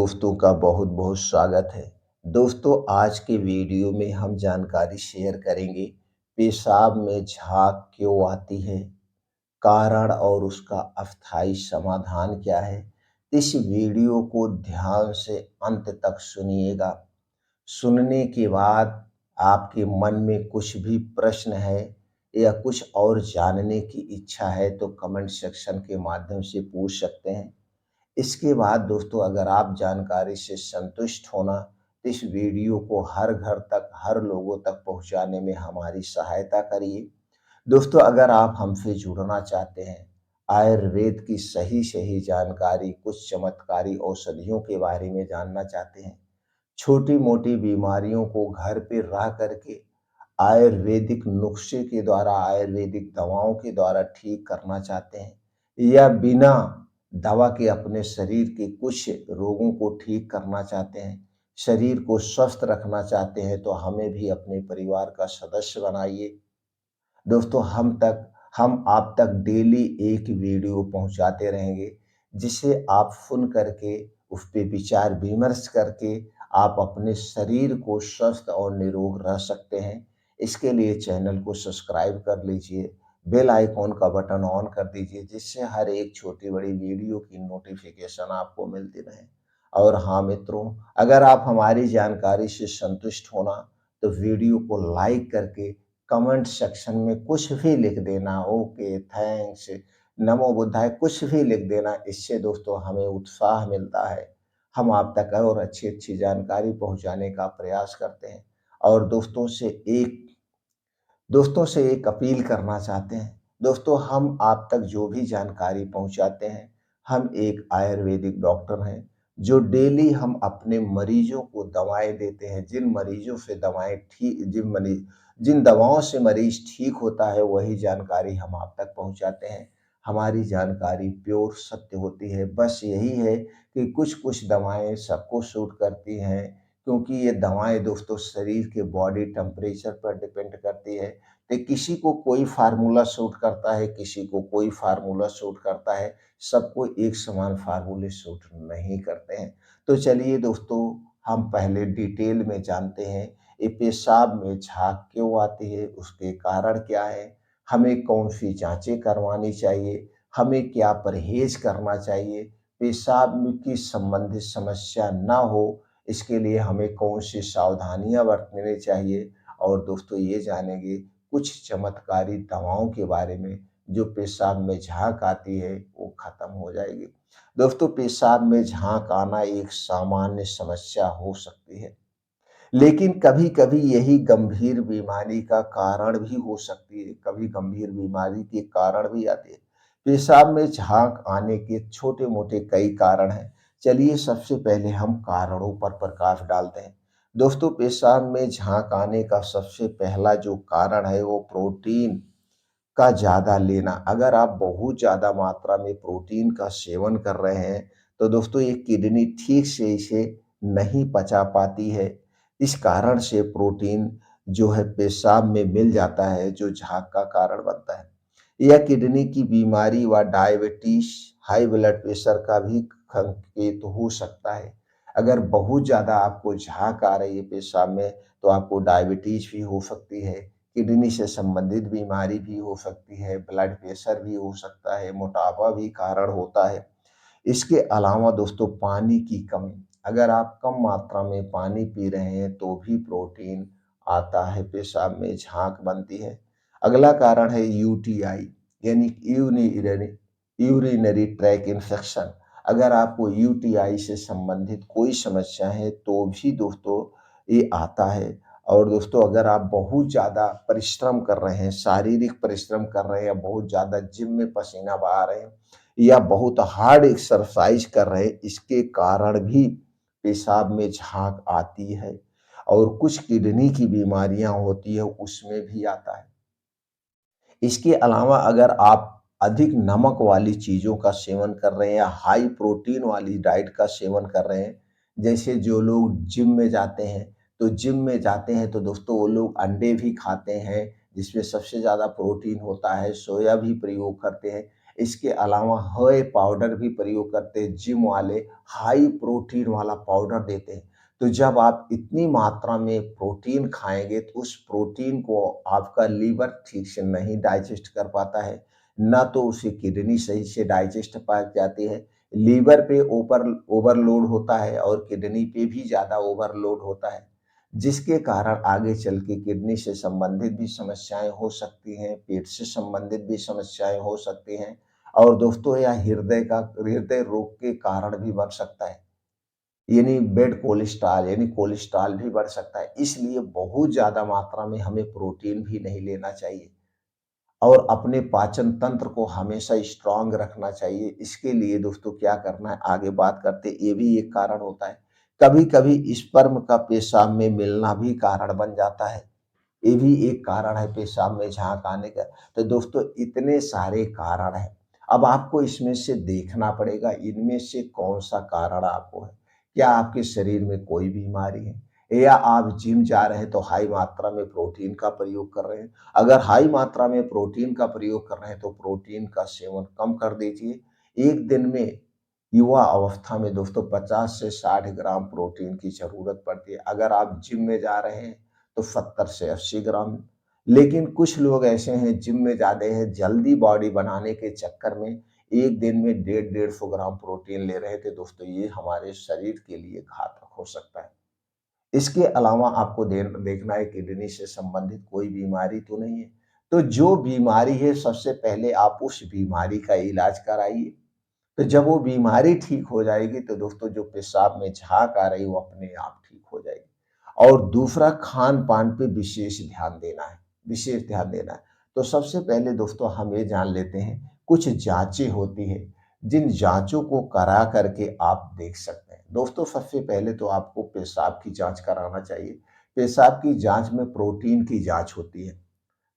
दोस्तों का बहुत बहुत स्वागत है। दोस्तों, आज के वीडियो में हम जानकारी शेयर करेंगे पेशाब में झाग क्यों आती है, कारण और उसका अस्थायी समाधान क्या है। इस वीडियो को ध्यान से अंत तक सुनिएगा। सुनने के बाद आपके मन में कुछ भी प्रश्न है या कुछ और जानने की इच्छा है तो कमेंट सेक्शन के माध्यम से पूछ सकते हैं। इसके बाद दोस्तों, अगर आप जानकारी से संतुष्ट होना तो इस वीडियो को हर घर तक, हर लोगों तक पहुंचाने में हमारी सहायता करिए। दोस्तों, अगर आप हमसे जुड़ना चाहते हैं, आयुर्वेद की सही सही जानकारी, कुछ चमत्कारी औषधियों के बारे में जानना चाहते हैं, छोटी मोटी बीमारियों को घर पे रह करके आयुर्वेदिक नुस्खे के द्वारा, आयुर्वेदिक दवाओं के द्वारा ठीक करना चाहते हैं या बिना दवा के अपने शरीर के कुछ रोगों को ठीक करना चाहते हैं, शरीर को स्वस्थ रखना चाहते हैं, तो हमें भी अपने परिवार का सदस्य बनाइए। दोस्तों, हम आप तक डेली एक वीडियो पहुंचाते रहेंगे, जिसे आप सुन करके उस पे विचार विमर्श करके आप अपने शरीर को स्वस्थ और निरोग रह सकते हैं। इसके लिए चैनल को सब्सक्राइब कर लीजिए, बेल आइकॉन का बटन ऑन कर दीजिए, जिससे हर एक छोटी बड़ी वीडियो की नोटिफिकेशन आपको मिलती रहे। और हाँ मित्रों, अगर आप हमारी जानकारी से संतुष्ट होना तो वीडियो को लाइक करके कमेंट सेक्शन में कुछ भी लिख देना, ओके, थैंक्स, नमो बुद्धाय, कुछ भी लिख देना। इससे दोस्तों हमें उत्साह मिलता है, हम आप तक और अच्छी अच्छी जानकारी पहुंचाने का प्रयास करते हैं। और दोस्तों से एक अपील करना चाहते हैं। दोस्तों, हम आप तक जो भी जानकारी पहुंचाते हैं, हम एक आयुर्वेदिक डॉक्टर हैं, जो डेली हम अपने मरीजों को दवाएं देते हैं। जिन दवाओं से मरीज ठीक होता है, वही जानकारी हम आप तक पहुंचाते हैं। हमारी जानकारी प्योर सत्य होती है। बस यही है कि कुछ कुछ दवाएं सबको सूट करती हैं, क्योंकि ये दवाएं दोस्तों शरीर के बॉडी टेम्परेचर पर डिपेंड करती है। तो किसी को कोई फार्मूला सूट करता है, किसी को कोई फार्मूला सूट करता है, सबको एक समान फार्मूले सूट नहीं करते हैं। तो चलिए दोस्तों, हम पहले डिटेल में जानते हैं ये पेशाब में झाग क्यों आती है, उसके कारण क्या है, हमें कौन सी जांचें करवानी चाहिए, हमें क्या परहेज करना चाहिए, पेशाब में की संबंधित समस्या ना हो, इसके लिए हमें कौन सी सावधानियां बरतनी चाहिए। और दोस्तों, ये जानेंगे कुछ चमत्कारी दवाओं के बारे में, जो पेशाब में झाग आती है वो खत्म हो जाएगी। दोस्तों, पेशाब में झाग आना एक सामान्य समस्या हो सकती है, लेकिन कभी कभी यही गंभीर बीमारी का कारण भी हो सकती है। कभी गंभीर बीमारी के कारण भी आती है। पेशाब में झाग आने के छोटे मोटे कई कारण हैं। चलिए सबसे पहले हम कारणों पर प्रकाश डालते हैं। दोस्तों, पेशाब में झाग आने का सबसे पहला जो कारण है वो प्रोटीन का ज़्यादा लेना। अगर आप बहुत ज़्यादा मात्रा में प्रोटीन का सेवन कर रहे हैं, तो दोस्तों ये किडनी ठीक से इसे नहीं पचा पाती है। इस कारण से प्रोटीन जो है पेशाब में मिल जाता है, जो झाग का कारण बनता है। यह किडनी की बीमारी व डायबिटीज, हाई ब्लड प्रेशर का भी संकेत हो सकता है। अगर बहुत ज़्यादा आपको झाग आ रही है पेशाब में, तो आपको डायबिटीज भी हो सकती है, किडनी से संबंधित बीमारी भी हो सकती है, ब्लड प्रेशर भी हो सकता है, मोटापा भी कारण होता है। इसके अलावा दोस्तों, पानी की कमी, अगर आप कम मात्रा में पानी पी रहे हैं तो भी प्रोटीन आता है, पेशाब में झाग बनती है। अगला कारण है यूटीआई, यानी यूरिनरी ट्रैक इन्फेक्शन। अगर आपको यूटीआई से संबंधित कोई समस्या है तो भी दोस्तों ये आता है। और दोस्तों, अगर आप बहुत ज़्यादा परिश्रम कर रहे हैं, शारीरिक परिश्रम कर रहे हैं, या बहुत ज़्यादा जिम में पसीना बहा रहे हैं, या बहुत हार्ड एक्सरसाइज कर रहे हैं, इसके कारण भी पेशाब में झाग आती है। और कुछ किडनी की बीमारियां होती है, उसमें भी आता है। इसके अलावा अगर आप अधिक नमक वाली चीज़ों का सेवन कर रहे हैं या हाई प्रोटीन वाली डाइट का सेवन कर रहे हैं, जैसे जो लोग जिम में जाते हैं तो दोस्तों वो लोग अंडे भी खाते हैं, जिसमें सबसे ज़्यादा प्रोटीन होता है, सोया भी प्रयोग करते हैं। इसके अलावा व्हे पाउडर भी प्रयोग करते हैं, जिम वाले हाई प्रोटीन वाला पाउडर देते हैं। तो जब आप इतनी मात्रा में प्रोटीन खाएँगे तो उस प्रोटीन को आपका लीवर ठीक से नहीं डाइजेस्ट कर पाता है, ना तो उसे किडनी सही से डाइजेस्ट पाई जाती है, लीवर पे ओवरलोड होता है और किडनी पे भी ज़्यादा ओवरलोड होता है, जिसके कारण आगे चल के किडनी से संबंधित भी समस्याएँ हो सकती हैं, पेट से संबंधित भी समस्याएँ हो सकती हैं और दोस्तों यह हृदय रोग के कारण भी बन सकता है। यानी बैड कोलेस्ट्रॉल यानी कोलेस्ट्रॉल भी बढ़ सकता है। इसलिए बहुत ज़्यादा मात्रा में हमें प्रोटीन भी नहीं लेना चाहिए और अपने पाचन तंत्र को हमेशा स्ट्रॉन्ग रखना चाहिए। इसके लिए दोस्तों क्या करना है, आगे बात करते हैं, ये भी एक कारण होता है। कभी-कभी स्पर्म का पेशाब में मिलना भी कारण बन जाता है। ये भी एक कारण है पेशाब में झाग आने का। तो दोस्तों इतने सारे कारण हैं। अब आपको इसमें से देखना पड़ेगा इनमें से कौन-सा कारण आपको है। क्या आपके शरीर में कोई बीमारी है? या आप जिम जा रहे हैं तो हाई मात्रा में प्रोटीन का प्रयोग कर रहे हैं। अगर हाई मात्रा में प्रोटीन का प्रयोग कर रहे हैं तो प्रोटीन का सेवन कम कर दीजिए। एक दिन में युवा अवस्था में दोस्तों 50 से 60 ग्राम प्रोटीन की ज़रूरत पड़ती है। अगर आप जिम में जा रहे हैं तो 70 से 80 ग्राम। लेकिन कुछ लोग ऐसे हैं जिम में जाते हैं जल्दी बॉडी बनाने के चक्कर में एक दिन में 150 ग्राम प्रोटीन ले रहे थे दोस्तों, ये हमारे शरीर के लिए घातक हो सकता है। इसके अलावा आपको देखना है किडनी से संबंधित कोई बीमारी तो नहीं है। तो जो बीमारी है सबसे पहले आप उस बीमारी का इलाज कराइए। तो जब वो बीमारी ठीक हो जाएगी तो दोस्तों जो पेशाब में झाग आ रही है वो अपने आप ठीक हो जाएगी। और दूसरा खान-पान पे विशेष ध्यान देना है। तो सबसे पहले दोस्तों हम ये जान लेते हैं कुछ जाँचें होती हैं, जिन जाँचों को करा कर के आप देख सकते हैं। दोस्तों सबसे पहले तो आपको पेशाब की जाँच कराना चाहिए। पेशाब की जाँच में प्रोटीन की जाँच होती है।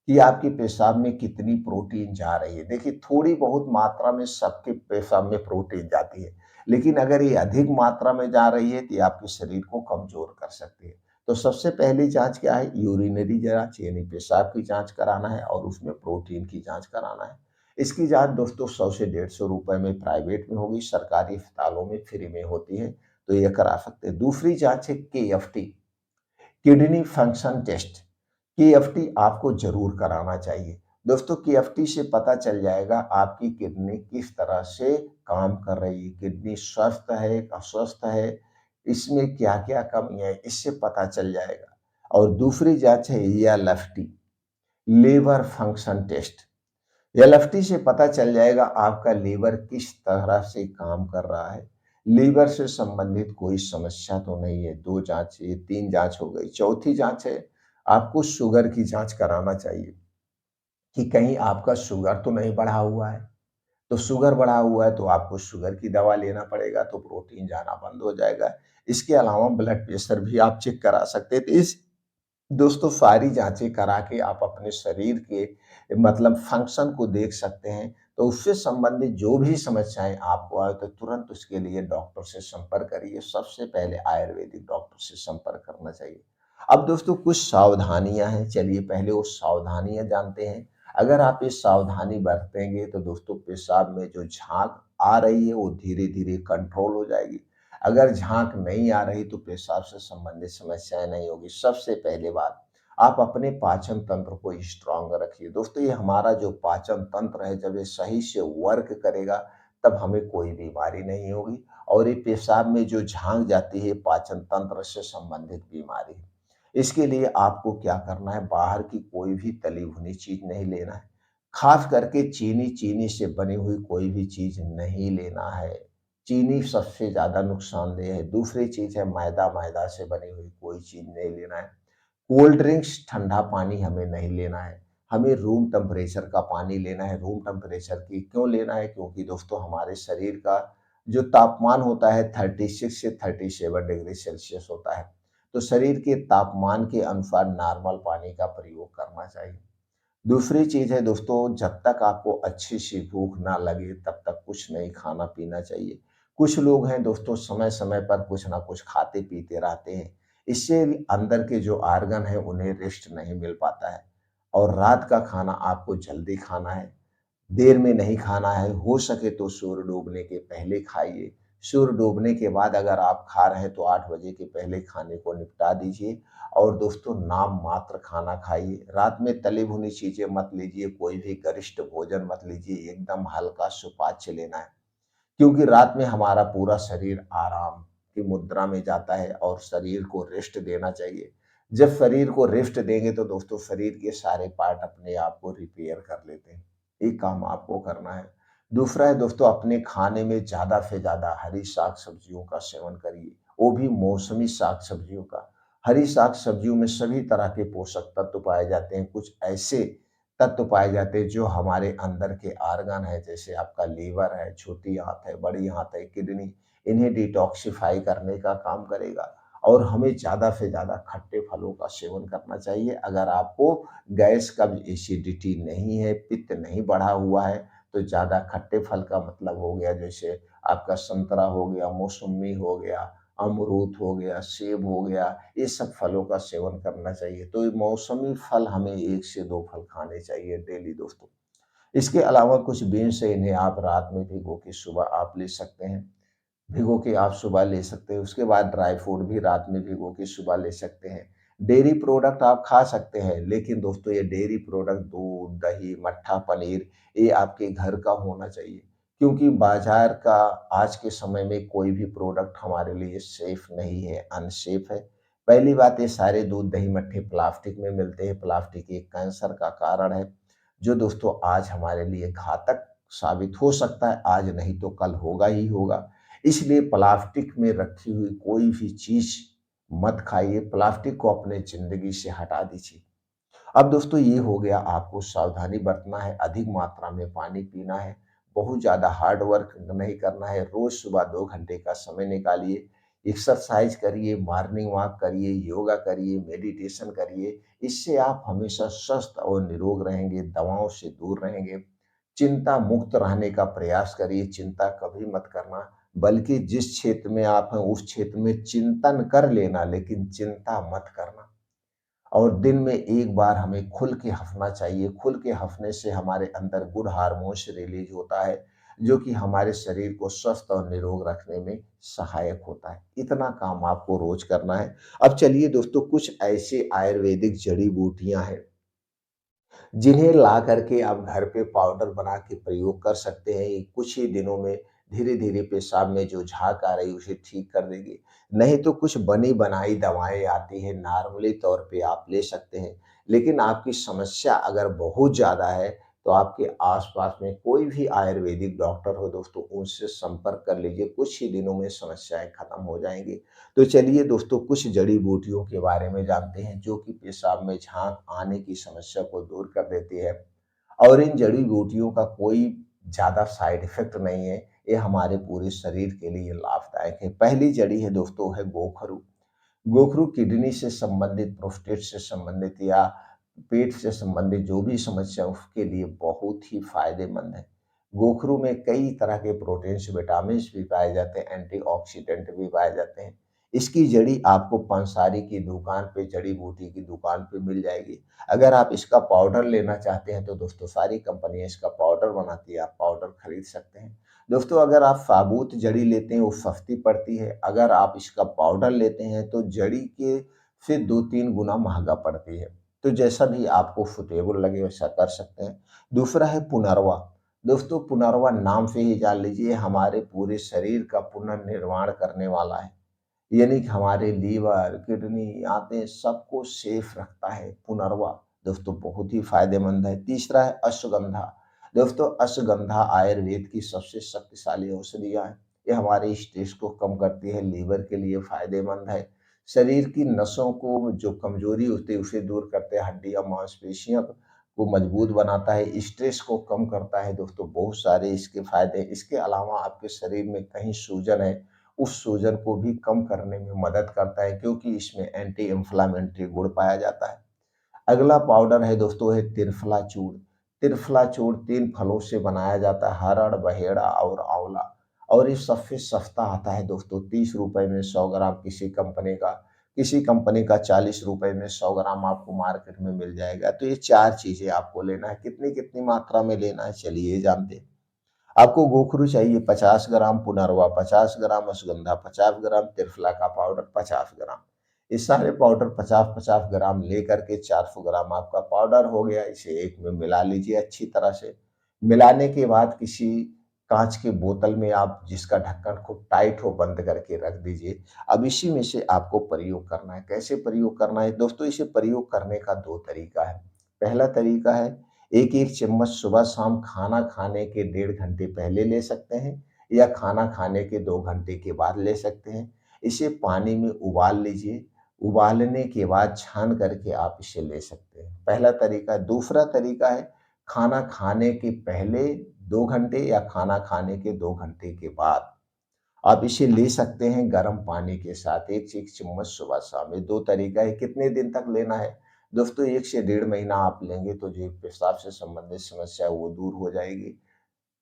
कि आपके पेशाब में कितनी प्रोटीन जा रही है। देखिए थोड़ी बहुत मात्रा में सबके पेशाब में प्रोटीन जाती है, लेकिन अगर ये अधिक मात्रा में जा रही है तो ये आपके शरीर को कमज़ोर कर सकती है। तो सबसे पहली जाँच क्या है? यूरिनरी जाँच यानी पेशाब की जाँच कराना है और उसमें प्रोटीन की जाँच कराना है। इसकी जाँच दोस्तों 100 से 150 रुपए में प्राइवेट में होगी, सरकारी अस्पतालों में फ्री में होती है, तो ये करा सकते हैं। दूसरी जाँच है KFT, kidney function test. KFT आपको ज़रूर कराना चाहिए। दोस्तों केएफटी से पता चल जाएगा आपकी किडनी किस तरह से काम कर रही है, किडनी स्वस्थ है, अस्वस्थ है, इसमें क्या-क्या कमी है, इससे पता चल जाएगा। और दूसरी जाँच है LFT, liver function test. LFT से पता चल जाएगा आपका लीवर किस तरह से काम कर रहा है। लीवर से संबंधित कोई समस्या तो नहीं है। 2 जाँच ये 3 जाँच हो गई। चौथी जाँच है आपको शुगर की जाँच कराना चाहिए कि कहीं आपका शुगर तो नहीं बढ़ा हुआ है। तो शुगर बढ़ा हुआ है तो आपको शुगर की दवा लेना पड़ेगा तो प्रोटीन जाना बंद हो जाएगा। इसके अलावा ब्लड प्रेशर भी आप चेक करा सकते हैं। तो इस दोस्तों सारी जाँचें करा के आप अपने शरीर के मतलब फंक्शन को देख सकते हैं। तो उससे संबंधित जो भी समस्याएँ आपको आए तो तुरंत उसके लिए डॉक्टर से संपर्क करिए। सबसे पहले आयुर्वेदिक डॉक्टर से संपर्क करना चाहिए। अब दोस्तों कुछ सावधानियाँ हैं, चलिए पहले वो सावधानियाँ जानते हैं। अगर आप ये सावधानी बरतेंगे तो दोस्तों पेशाब में जो झाग आ रही है वो धीरे-धीरे कंट्रोल हो जाएगी। अगर झाग नहीं आ रही तो पेशाब से संबंधित समस्याएँ नहीं होगी। सबसे पहली बात, आप अपने पाचन तंत्र को स्ट्रॉन्ग रखिए। दोस्तों ये हमारा जो पाचन तंत्र है जब ये सही से वर्क करेगा तब हमें कोई बीमारी नहीं होगी और ये पेशाब में जो झाग जाती है पाचन तंत्र से संबंधित बीमारी है। इसके लिए आपको क्या करना है, बाहर की कोई भी तली भुनी चीज़ नहीं लेना है। ख़ास करके चीनी से बनी हुई कोई भी चीज़ नहीं लेना है। चीनी सबसे ज़्यादा नुकसानदेह है। दूसरी चीज़ है मैदा से बनी हुई कोई चीज़ नहीं लेना है। कोल्ड ड्रिंक्स, ठंडा पानी हमें नहीं लेना है। हमें रूम टेम्परेचर का पानी लेना है। रूम टेम्परेचर की क्यों लेना है? क्योंकि दोस्तों हमारे शरीर का जो तापमान होता है 36 से 37 डिग्री सेल्सियस होता है। तो शरीर के तापमान के अनुसार नॉर्मल पानी का प्रयोग करना चाहिए। दूसरी चीज़ है दोस्तों जब तक आपको अच्छी-सी भूख ना लगे तब तक कुछ नहीं खाना-पीना चाहिए। कुछ लोग हैं दोस्तों समय-समय पर कुछ ना कुछ खाते-पीते रहते हैं। इससे अंदर के जो ऑर्गन हैं उन्हें रेस्ट नहीं मिल पाता है और रात का खाना आपको जल्दी खाना है। देर में नहीं खाना है, हो सके तो सूर्य डूबने के पहले खाइए। सूर्य डूबने के बाद अगर आप खा रहे हैं तो 8 बजे के पहले खाने को निपटा दीजिए और दोस्तों नाम मात्र खाना खाइए। रात में तली भुनी चीज़ें मत लीजिए, कोई भी गरिष्ठ भोजन मत लीजिए, एकदम हल्का सुपाच्य लेना है। क्योंकि रात में हमारा पूरा शरीर आराम की मुद्रा में जाता है और शरीर को रेस्ट देना चाहिए। जब शरीर को रेस्ट देंगे तो दोस्तों शरीर के सारे पार्ट अपने आप को रिपेयर कर लेते हैं। ये काम आपको करना है। दूसरा है दोस्तों अपने खाने में ज़्यादा से ज़्यादा हरी साग-सब्जियों का सेवन करिए, वो भी मौसमी साग-सब्जियों का। हरी साग-सब्जियों में सभी तरह के पोषक तत्व पाए जाते हैं। कुछ ऐसे तत्व पाए जाते हैं जो हमारे अंदर के ऑर्गन है, जैसे आपका लीवर है, छोटी आंत है, बड़ी आंत है, किडनी, इन्हें डिटॉक्सिफाई करने का काम करेगा। और हमें ज़्यादा से ज़्यादा खट्टे फलों का सेवन करना चाहिए। अगर आपको गैस, कब्ज, एसिडिटी नहीं है, पित्त नहीं बढ़ा हुआ है, तो ज़्यादा खट्टे फल का मतलब हो गया जैसे आपका संतरा हो गया, मौसम्मी हो गया, अमरूद हो गया, सेब हो गया, ये सब फलों का सेवन करना चाहिए। तो ये मौसमी फल हमें 1 से 2 फल खाने चाहिए डेली दोस्तों। इसके अलावा कुछ बीन्स है, इन्हें आप रात में भिगो के सुबह आप ले सकते हैं। भिगो के आप सुबह ले सकते हैं। उसके बाद ड्राई फ्रूट भी रात में भिगो के सुबह ले सकते हैं। डेयरी प्रोडक्ट आप खा सकते हैं, लेकिन दोस्तों ये डेयरी प्रोडक्ट दूध, दही, मट्ठा, पनीर ये आपके घर का होना चाहिए। क्योंकि बाज़ार का आज के समय में कोई भी प्रोडक्ट हमारे लिए सेफ नहीं है, अनसेफ है। पहली बात ये सारे दूध, दही, मट्ठे प्लास्टिक में मिलते हैं। प्लास्टिक एक कैंसर का कारण है, जो दोस्तों आज हमारे लिए घातक साबित हो सकता है, आज नहीं तो कल होगा ही होगा। इसलिए प्लास्टिक में रखी हुई कोई भी चीज़ मत खाइए, प्लास्टिक को अपने ज़िंदगी से हटा दीजिए। अब दोस्तों ये हो गया, आपको सावधानी बरतना है, अधिक मात्रा में पानी पीना है, बहुत ज़्यादा हार्ड वर्क नहीं करना है, रोज़ सुबह 2 घंटे का समय निकालिए, एक्सरसाइज़ करिए, मॉर्निंग वॉक करिए, योगा करिए, मेडिटेशन करिए। इससे आप हमेशा स्वस्थ और निरोग रहेंगे, दवाओं से दूर रहेंगे। चिंता मुक्त रहने का प्रयास करिए, चिंता कभी मत करना, बल्कि जिस क्षेत्र में आप हैं उस क्षेत्र में चिंतन कर लेना, लेकिन चिंता मत करना। और दिन में एक बार हमें खुल के हँसना चाहिए। खुल के हँसने से हमारे अंदर गुड हार्मोन्स रिलीज़ होता है, जो कि हमारे शरीर को स्वस्थ और निरोग रखने में सहायक होता है। इतना काम आपको रोज़ करना है। अब चलिए दोस्तों कुछ ऐसी आयुर्वेदिक जड़ी-बूटियाँ हैं जिन्हें ला करके आप घर पे पाउडर बना के प्रयोग कर सकते हैं। ये कुछ ही दिनों में धीरे-धीरे पेशाब में जो झाग आ रही है उसे ठीक कर देगी। नहीं तो कुछ बनी-बनाई दवाएँ आती हैं, नॉर्मली तौर पे आप ले सकते हैं। लेकिन आपकी समस्या अगर बहुत ज़्यादा है, तो आपके आस-पास में कोई भी आयुर्वेदिक डॉक्टर हो दोस्तों, उनसे संपर्क कर लीजिए। कुछ ही दिनों में समस्याएँ खत्म हो जाएँगी। तो चलिए दोस्तों कुछ जड़ी-बूटियों के बारे में जानते हैं जो कि पेशाब में झाग आने की समस्या को दूर कर देती है। और इन जड़ी-बूटियों का कोई ज़्यादा साइड इफ़ेक्ट नहीं है, ये हमारे पूरे शरीर के लिए लाभदायक है। पहली जड़ी है दोस्तों है गोखरू। गोखरू किडनी से संबंधित, प्रोस्टेट से संबंधित या पेट से संबंधित जो भी समस्या है उसके लिए बहुत ही फ़ायदेमंद है। गोखरू में कई तरह के प्रोटीन्स, विटामिन्स भी पाए जाते हैं, एंटीऑक्सीडेंट भी पाए जाते हैं। इसकी जड़ी आपको पंसारी की दुकान पे, जड़ी-बूटी की दुकान पे मिल जाएगी। अगर आप इसका पाउडर लेना चाहते हैं तो दोस्तों सारी कंपनियाँ इसका पाउडर बनाती है, आप पाउडर खरीद सकते हैं। दोस्तों अगर आप साबुत जड़ी लेते हैं वो सस्ती पड़ती है, अगर आप इसका पाउडर लेते हैं तो जड़ी के से 2-3 गुना महँगा पड़ती है। तो जैसा भी आपको सूटेबल लगे वैसा कर सकते हैं। दूसरा है पुनर्वा। दोस्तों पुनर्वा नाम से ही जान लीजिए हमारे पूरे शरीर का पुनर्निर्माण करने वाला है। यानी कि हमारे लीवर, किडनी, आंतें सबको सेफ रखता है पुनर्वा। दोस्तों बहुत ही फ़ायदेमंद है। तीसरा है अश्वगंधा। दोस्तों अश्वगंधा आयुर्वेद की सबसे शक्तिशाली औषधियाँ हैं। ये हमारे स्ट्रेस को कम करती है, लीवर के लिए फ़ायदेमंद है। शरीर की नसों को जो कमज़ोरी होती है उसे दूर करते हैं, हड्डियाँ, मांसपेशियाँ को मजबूत बनाता है, स्ट्रेस को कम करता है। दोस्तों बहुत सारे इसके फ़ायदे हैं। इसके अलावा आपके शरीर में कहीं सूजन है उस सूजन को भी कम करने में मदद करता है क्योंकि इसमें एंटी इन्फ्लेमेटरी गुण पाया जाता है। अगला पाउडर है दोस्तों है त्रिफला चूर्ण। त्रिफला चूर्ण 3 फलों से बनाया जाता है, हरड़, बहेड़ा और आंवला। और ये सबसे सस्ता आता है दोस्तों, ₹30 में 100 ग्राम किसी कंपनी का। किसी कंपनी का 40 रुपए में 100 ग्राम आपको मार्केट में मिल जाएगा। तो ये 4 चीज़ें आपको लेना है। कितनी-कितनी मात्रा में लेना है, चलिए ये जानते हैं। आपको गोखरू चाहिए 50 ग्राम, पुनर्वा 50 ग्राम, अश्वगंधा 50 ग्राम, त्रिफला का पाउडर 50 ग्राम। ये सारे पाउडर 50-50 ग्राम लेकर के 400 ग्राम आपका पाउडर हो गया। इसे एक में मिला लीजिए अच्छी तरह से। मिलाने के बाद किसी काँच की बोतल में आप जिसका ढक्कन खूब टाइट हो बंद करके रख दीजिए। अब इसी में से आपको प्रयोग करना है। कैसे प्रयोग करना है? दोस्तों इसे प्रयोग करने का 2 तरीका है। पहला तरीका है 1-1 चम्मच सुबह-शाम खाना खाने के 1.5 घंटे पहले ले सकते हैं या खाना खाने के 2 घंटे के बाद ले सकते हैं। इसे पानी में उबाल लीजिए, उबालने के बाद छान करके आप इसे ले सकते हैं। पहला तरीका है। दूसरा तरीका है खाना खाने के पहले 2 घंटे या खाना खाने के 2 घंटे के बाद आप इसे ले सकते हैं गर्म पानी के साथ 1-1 चम्मच सुबह-शाम। ये 2 तरीका है। कितने दिन तक लेना है? दोस्तों 1 से 1.5 महीना आप लेंगे तो जो पेशाब से संबंधित समस्या है वो दूर हो जाएगी।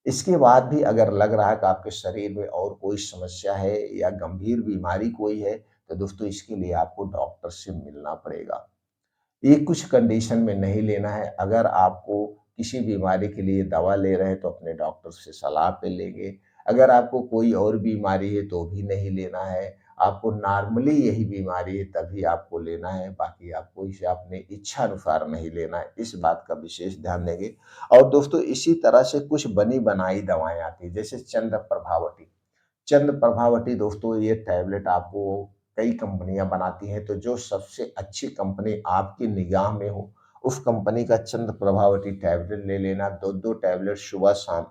इसके बाद भी अगर लग रहा है कि आपके शरीर में और कोई समस्या है या गंभीर बीमारी कोई है, तो दोस्तों इसके लिए आपको डॉक्टर से मिलना पड़ेगा। ये कुछ कंडीशन में नहीं लेना है। अगर आपको किसी बीमारी के लिए दवा ले रहे हैं तो अपने डॉक्टर से सलाह पे लेंगे। अगर आपको कोई और बीमारी है तो भी नहीं लेना है। आपको नॉर्मली यही बीमारी है तभी आपको लेना है, बाकी आपको इसे अपने इच्छा अनुसार नहीं लेना है। इस बात का विशेष ध्यान देंगे। और दोस्तों इसी तरह से कुछ बनी-बनाई दवाएँ आती हैं, जैसे चंद्र प्रभावती। चंद प्रभावती दोस्तों ये टैबलेट आपको कई कंपनियां बनाती हैं, तो जो सबसे अच्छी कंपनी आपकी निगाह में हो उस कंपनी का चंद प्रभावती टैबलेट ले लेना। 2-2 टैबलेट सुबह शाम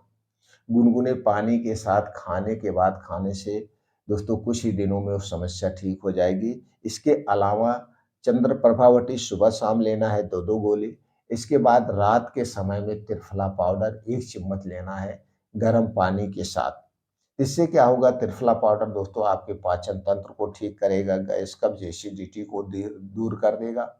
गुनगुने पानी के साथ खाने के बाद खाने से दोस्तों कुछ ही दिनों में वो समस्या ठीक हो जाएगी। इसके अलावा चंद्र प्रभावती सुबह शाम लेना है 2-2 गोली। इसके बाद रात के समय में त्रिफला पाउडर 1 चम्मच लेना है गर्म पानी के साथ। इससे क्या होगा, त्रिफला पाउडर दोस्तों आपके पाचन तंत्र को ठीक करेगा, गैस कब्ज एसिडिटी को दूर कर देगा।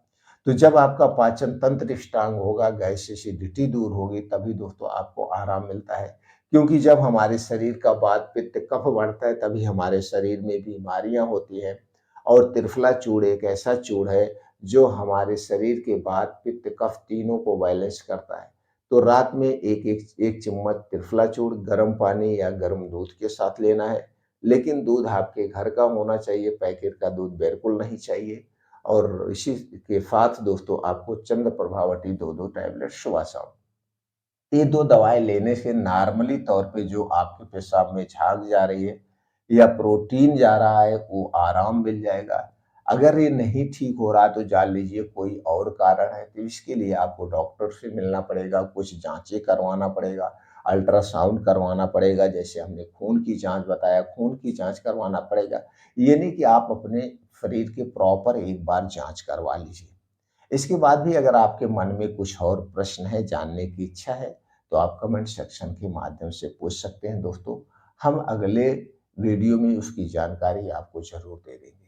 तो जब आपका पाचन तंत्र स्ट्रांग होगा, गैस एसिडिटी दूर होगी, तभी दोस्तों आपको आराम मिलता है। क्योंकि जब हमारे शरीर का वात पित्त कफ बढ़ता है तभी हमारे शरीर में बीमारियां होती हैं। और त्रिफला चूर्ण एक ऐसा चूर्ण है जो हमारे शरीर के वात पित्त कफ तीनों को बैलेंस करता है। तो रात में 1 चम्मच त्रिफला चूर्ण गर्म पानी या गर्म दूध के साथ लेना है। लेकिन दूध आपके घर का होना चाहिए, पैकेट का दूध बिल्कुल नहीं चाहिए। और इसी के साथ दोस्तों आपको चंद्र प्रभावती 2-2 टैबलेट सुबह-शाम। ये 2 दवाएँ लेने से नॉर्मली तौर पे जो आपके पेशाब में झाग जा रही है या प्रोटीन जा रहा है, वो आराम मिल जाएगा। अगर ये नहीं ठीक हो रहा तो जान लीजिए कोई और कारण है, तो इसके लिए आपको डॉक्टर से मिलना पड़ेगा, कुछ जाँचें करवाना पड़ेगा, अल्ट्रासाउंड करवाना पड़ेगा, जैसे हमने खून की जाँच बताया, खून की जाँच करवाना पड़ेगा। ये नहीं कि आप अपने शरीर के प्रॉपर एक बार जाँच करवा लीजिए। इसके बाद भी अगर आपके मन में कुछ और प्रश्न है, जानने की इच्छा है, तो आप कमेंट सेक्शन के माध्यम से पूछ सकते हैं दोस्तों। हम अगले वीडियो में उसकी जानकारी आपको ज़रूर दे देंगे।